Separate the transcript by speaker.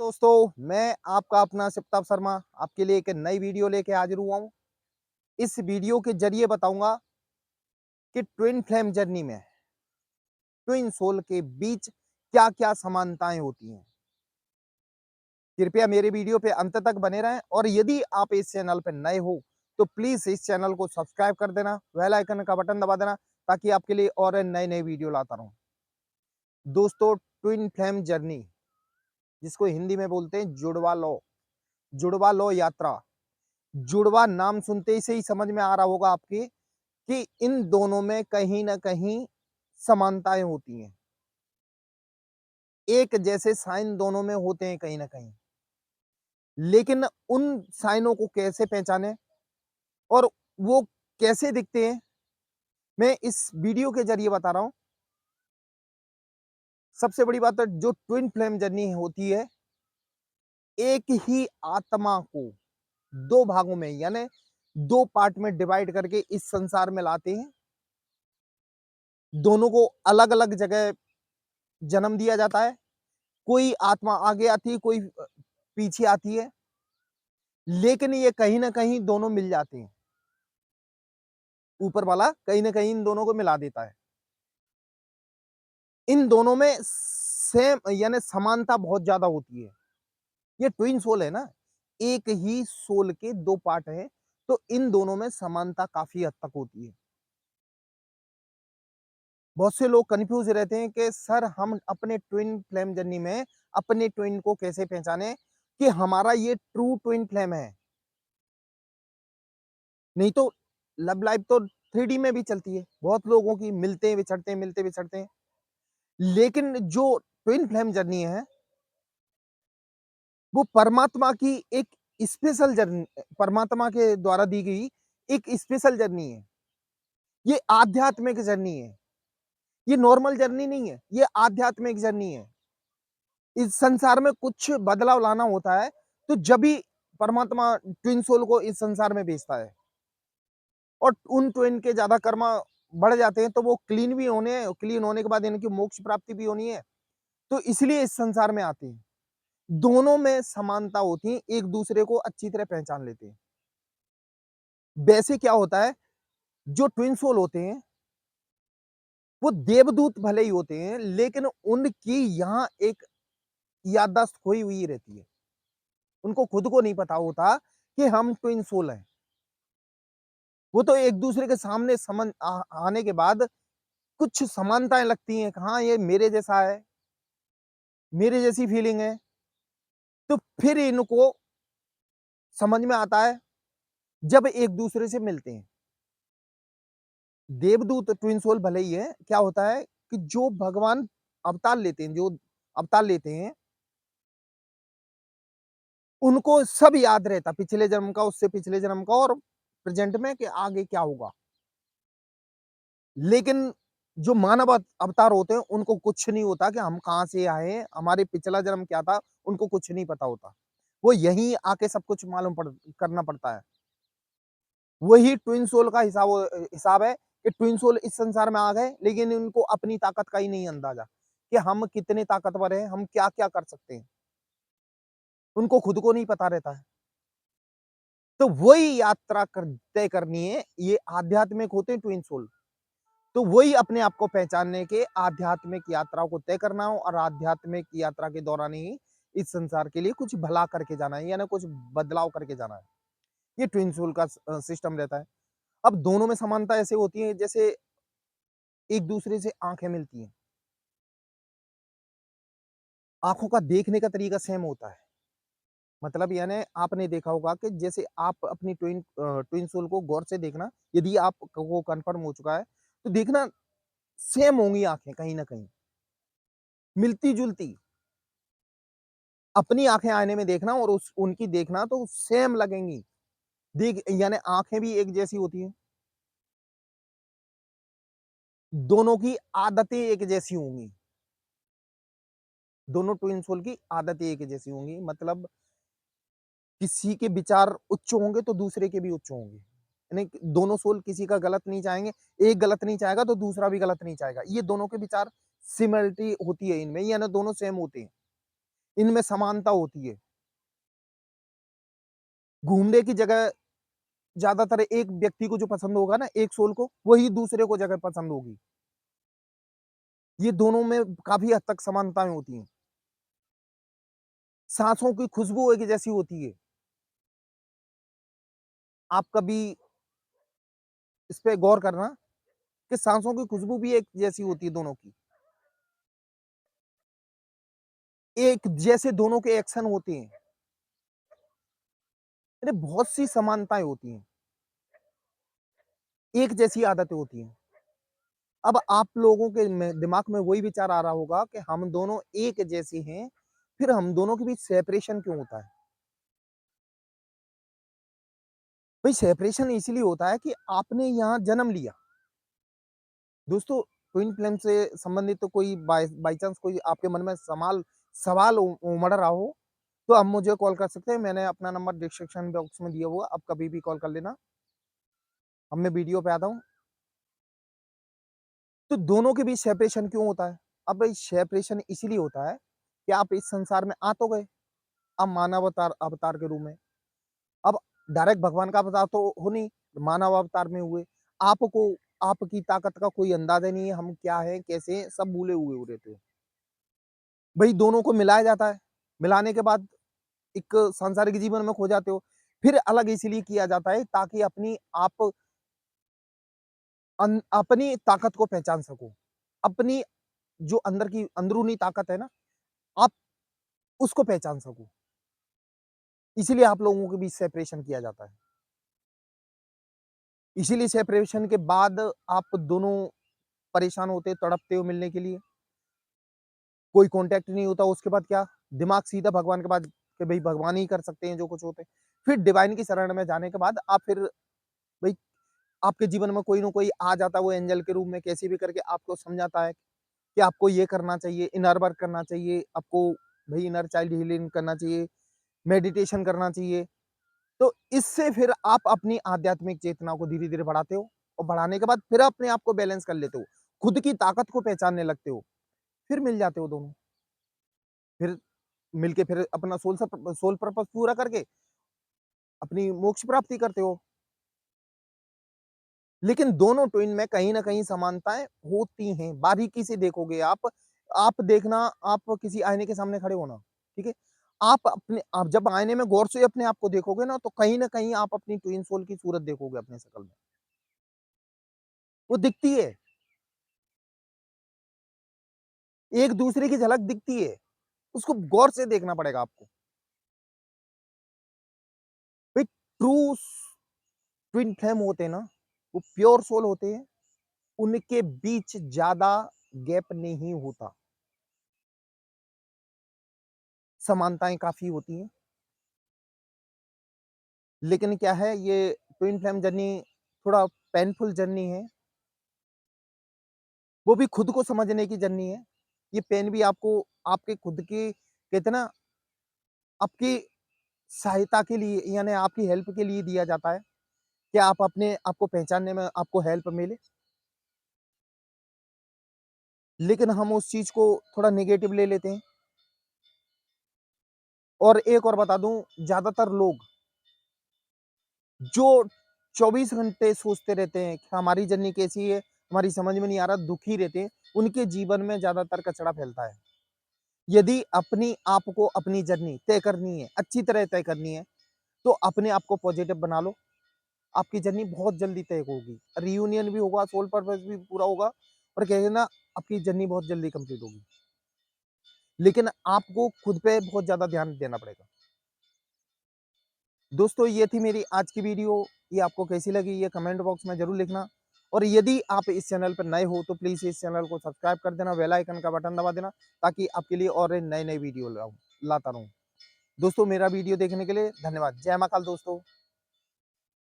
Speaker 1: दोस्तों, मैं आपका अपना शिवताप शर्मा आपके लिए एक नई वीडियो लेके हाजिर हुआ हूँ। इस वीडियो के जरिए बताऊंगा कि ट्विन फ्लेम जर्नी में ट्विन सोल के बीच क्या-क्या समानताएं होती हैं। कृपया मेरे वीडियो पे अंत तक बने रहें और यदि आप इस चैनल पे नए हो तो प्लीज इस चैनल को सब्सक्राइब कर देना, बेल आइकन का बटन दबा देना ताकि आपके लिए और नए-नए वीडियो लाता रहूं। दोस्तों, ट्विन फ्लेम जर्नी जिसको हिंदी में बोलते हैं जुड़वा लॉ यात्रा। जुड़वा नाम सुनते ही से ही समझ में आ रहा होगा आपके कि इन दोनों में कहीं न कहीं समानताएँ होती हैं। एक जैसे साइन दोनों में होते हैं कहीं न कहीं। लेकिन उन साइनों को कैसे पहचानें और वो कैसे दिखते हैं, मैं इस वीडियो के ज़रिए बता रहा हूँ। सबसे बड़ी बात है जो ट्विन फ्लेम जर्नी होती है, एक ही आत्मा को 2 भागों में यानी 2 पार्ट में डिवाइड करके इस संसार में लाते हैं। दोनों को अलग-अलग जगह जन्म दिया जाता है। कोई आत्मा आगे आती है, कोई पीछे आती है, लेकिन ये कहीं न कहीं दोनों मिल जाते हैं। ऊपर वाला कहीं न कहीं इन दोनों को मिला देता है। इन दोनों में सेम यानी समानता बहुत ज़्यादा होती है। ये ट्विन सोल है ना, एक ही सोल के 2 पार्ट हैं, तो इन दोनों में समानता काफ़ी हद तक होती है। बहुत से लोग कन्फ्यूज़ रहते हैं कि सर हम अपने ट्विन फ्लेम जर्नी में अपने ट्विन को कैसे पहचानें कि हमारा ये ट्रू ट्विन फ्लेम है। नहीं तो लव लाइफ तो 3D में भी चलती है। बहुत लोगों की मिलते हैं, बिछड़ते हैं, मिलते बिछड़ते हैं। लेकिन जो ट्विन फ्लेम जर्नी है, वो परमात्मा की एक स्पेशल जर्नी, परमात्मा के द्वारा दी गई एक स्पेशल जर्नी है। ये आध्यात्मिक जर्नी है। ये नॉर्मल जर्नी नहीं है, ये आध्यात्मिक जर्नी है। इस संसार में कुछ बदलाव लाना होता है, तो जब भी परमात्मा ट्विन सोल को इस संसार में भेजता है। और उन ट्विन के ज़्यादा कर्मा बढ़ जाते हैं, तो वो क्लीन होने के बाद इनकी मोक्ष प्राप्ति भी होनी है, तो इसलिए इस संसार में आते हैं। दोनों में समानता होती है, एक-दूसरे को अच्छी तरह पहचान लेते हैं। वैसे क्या होता है, जो ट्विन सोल होते हैं, वो देवदूत भले ही होते हैं, लेकिन उनकी यहाँ एक याददाश्त खोई हुई रहती है। उनको खुद को नहीं पता होता कि हम ट्विन सोल हैं। वो तो एक-दूसरे के सामने समझ आने के बाद कुछ समानताएँ लगती हैं कि हाँ, ये मेरे जैसा है, मेरे जैसी फीलिंग है, तो फिर इनको समझ में आता है जब एक-दूसरे से मिलते हैं। देवदूत ट्विन सोल भले ही है, क्या होता है कि जो भगवान अवतार लेते हैं, उनको सब याद रहता पिछले जन्म का, उससे पिछले जन्म का और प्रेज़ेंट में कि आगे क्या होगा। लेकिन जो मानव अवतार होते हैं, उनको कुछ नहीं होता कि हम कहाँ से आए हैं, हमारे पिछला जन्म क्या था, उनको कुछ नहीं पता होता। वो यहीं आके सब कुछ मालूम करना पड़ता है। वही ट्विन सोल का हिसाब है कि ट्विन सोल इस संसार में आ गए, लेकिन इनको अपनी ताकत का ही नहीं अंदाजा कि हम कितने ताकतवर हैं, हम क्या-क्या कर सकते हैं। उनको खुद को नहीं पता रहता है। तो वही यात्रा तय करनी है, ये आध्यात्मिक होते हैं ट्विन सोल। तो वही अपने आप को पहचानने के आध्यात्मिक यात्रा को तय करना हो और आध्यात्मिक यात्रा के दौरान ही इस संसार के लिए कुछ भला करके जाना है, यानी कुछ बदलाव करके जाना है। ये ट्विन सोल का सिस्टम रहता है। अब दोनों में समानता ऐसे होती है जैसे एक दूसरे से आंखें मिलती हैं। आंखों का देखने का तरीका सेम होता है। मतलब यानी आपने देखा होगा कि जैसे आप अपनी ट्विन सोल को गौर से देखना, यदि आपको कंफर्म हो चुका है, तो देखना सेम होंगी आंखें कहीं ना कहीं, मिलती जुलती। अपनी आंखें आईने में देखना और उनकी देखना तो सेम लगेंगी। देख यानी आंखें भी एक जैसी होती हैं। दोनों की आदतें एक जैसी होंगी। दोनों ट्विन सोल की आदतें एक जैसी होंगी। मतलब किसी के विचार उच्च होंगे तो दूसरे के भी उच्च होंगे। यानी कि दोनों सोल किसी का गलत नहीं चाहेंगे। एक गलत नहीं चाहेगा तो दूसरा भी गलत नहीं चाहेगा। ये दोनों के विचार सिमिलरिटी होती है इनमें, यानी दोनों सेम होते हैं। इनमें समानता होती है। घूमने की जगह ज़्यादातर एक व्यक्ति को जो पसंद होगा ना, एक सोल को, वही दूसरे को जगह पसंद होगी। ये दोनों में काफ़ी हद तक समानताएँ होती हैं। साँसों की खुशबू एक जैसी होती है। आप कभी इस पे गौर करना कि साँसों की खुशबू भी एक जैसी होती है दोनों की। एक जैसे दोनों के एक्शन होते हैं। अरे बहुत सी समानताएँ होती हैं। एक जैसी आदतें होती हैं। अब आप लोगों के में दिमाग में वही विचार आ रहा होगा कि हम दोनों एक जैसे हैं, फिर हम दोनों के बीच सेपरेशन क्यों होता है? भई सेपरेशन इसीलिए होता है कि आपने यहाँ जन्म लिया। दोस्तों, ट्विन फ्लेम से संबंधित तो कोई बाय बाय चांस कोई आपके मन में सवाल उमड़ रहा हो, तो आप मुझे कॉल कर सकते हैं। मैंने अपना नंबर डिस्क्रिप्शन बॉक्स में दिया हुआ है, आप कभी भी कॉल कर लेना। अब मैं वीडियो पे आता हूँ। तो दोनों के बीच सेपरेशन क्यों होता है? अब भाई सेपरेशन इसीलिए होता है कि आप इस संसार में आ तो गए, अब मानव अवतार अवतार के रूप में। अब डायरेक्ट भगवान का अवतार तो हो नहीं, मानव अवतार में हुए। आपको आपकी ताकत का कोई अंदाज़ा नहीं है, हम क्या हैं, कैसे हैं, सब भूले हुए हो रहते हो। भई दोनों को मिलाया जाता है, मिलाने के बाद एक सांसारिक जीवन में खो जाते हो। फिर अलग इसलिए किया जाता है ताकि अपनी ताकत को पहचान सको। अपनी जो अंदर की अंदरूनी ताकत है ना, आप उसको पहचान सको। इसीलिए आप लोगों के बीच सेपरेशन किया जाता है। इसीलिए सेपरेशन के बाद आप दोनों परेशान होते, तड़पते हो मिलने के लिए। कोई कॉन्टैक्ट नहीं होता, उसके बाद क्या? दिमाग सीधा भगवान के पास कि भई भगवान ही कर सकते हैं जो कुछ होते हैं। फिर डिवाइन की शरण में जाने के बाद आप फिर भई आपके जीवन में कोई न कोई आ जाता है वो एंजल के रूप में कैसे भी करके आपको समझाता है कि आपको ये करना चाहिए, इनर वर्क करना चाहिए, आपको भई इनर चाइल्ड हीलिंग करना चाहिए, मेडिटेशन करना चाहिए। तो इससे फिर आप अपनी आध्यात्मिक चेतना को धीरे-धीरे बढ़ाते हो और बढ़ाने के बाद फिर अपने आप को बैलेंस कर लेते हो। खुद की ताकत को पहचानने लगते हो, फिर मिल जाते हो दोनों। फिर मिलके फिर अपना सोल पर्पस पूरा करके अपनी मोक्ष प्राप्ति करते हो। लेकिन दोनों ट्विन में कहीं न कहीं समानताएँ होती हैं, बारीकी से देखोगे आप देखना, आप किसी आईने के सामने खड़े हो ना, ठीक है? आप जब आईने में गौर से अपने आप को देखोगे ना, तो कहीं न कहीं आप अपनी ट्विन सोल की सूरत देखोगे अपने शकल में। वो दिखती है, एक-दूसरे की झलक दिखती है, उसको गौर से देखना पड़ेगा आपको। भाई ट्रू ट्विन फ्लेम होते हैं ना, वो प्योर सोल होते हैं, उनके बीच ज़्यादा गैप नहीं होता, समानताएँ काफ़ी होती हैं। लेकिन क्या है ये ट्विन फ्लेम जर्नी थोड़ा पेनफुल जर्नी है, वो भी खुद को समझने की जर्नी है। ये पेन भी आपको आपके खुद के कहते हैं ना आपकी सहायता के लिए यानी आपकी हेल्प के लिए दिया जाता है, कि आप अपने आप को पहचानने में आपको हेल्प मिले। लेकिन हम उस चीज़ को थोड़ा नेगेटिव ले लेते हैं। और एक और बता दूँ, ज़्यादातर लोग जो 24 घंटे सोचते रहते हैं कि हमारी जर्नी कैसी है, हमारी समझ में नहीं आ रहा, दुखी रहते हैं, उनके जीवन में ज़्यादातर कचरा फैलता है। यदि अपनी आप को अपनी जर्नी तय करनी है, अच्छी तरह तय करनी है, तो अपने आप को पॉजिटिव बना लो। आपकी जर्नी बहुत जल्दी तय होगी। रियूनियन भी होगा, सोल पर्पस भी पूरा होगा और कहे ना आपकी जर्नी बहुत जल्दी कंप्लीट होगी। लेकिन आपको खुद पे बहुत ज़्यादा ध्यान देना पड़ेगा। दोस्तों ये थी मेरी आज की वीडियो, ये आपको कैसी लगी ये कमेंट बॉक्स में ज़रूर लिखना। और यदि आप इस चैनल पर नए हो तो प्लीज़ इस चैनल को सब्सक्राइब कर देना, बेल आइकन का बटन दबा देना ताकि आपके लिए और नए-नए वीडियो लाता रहूँ। दोस्तों मेरा वीडियो देखने के लिए धन्यवाद। जय महाकाल दोस्तों।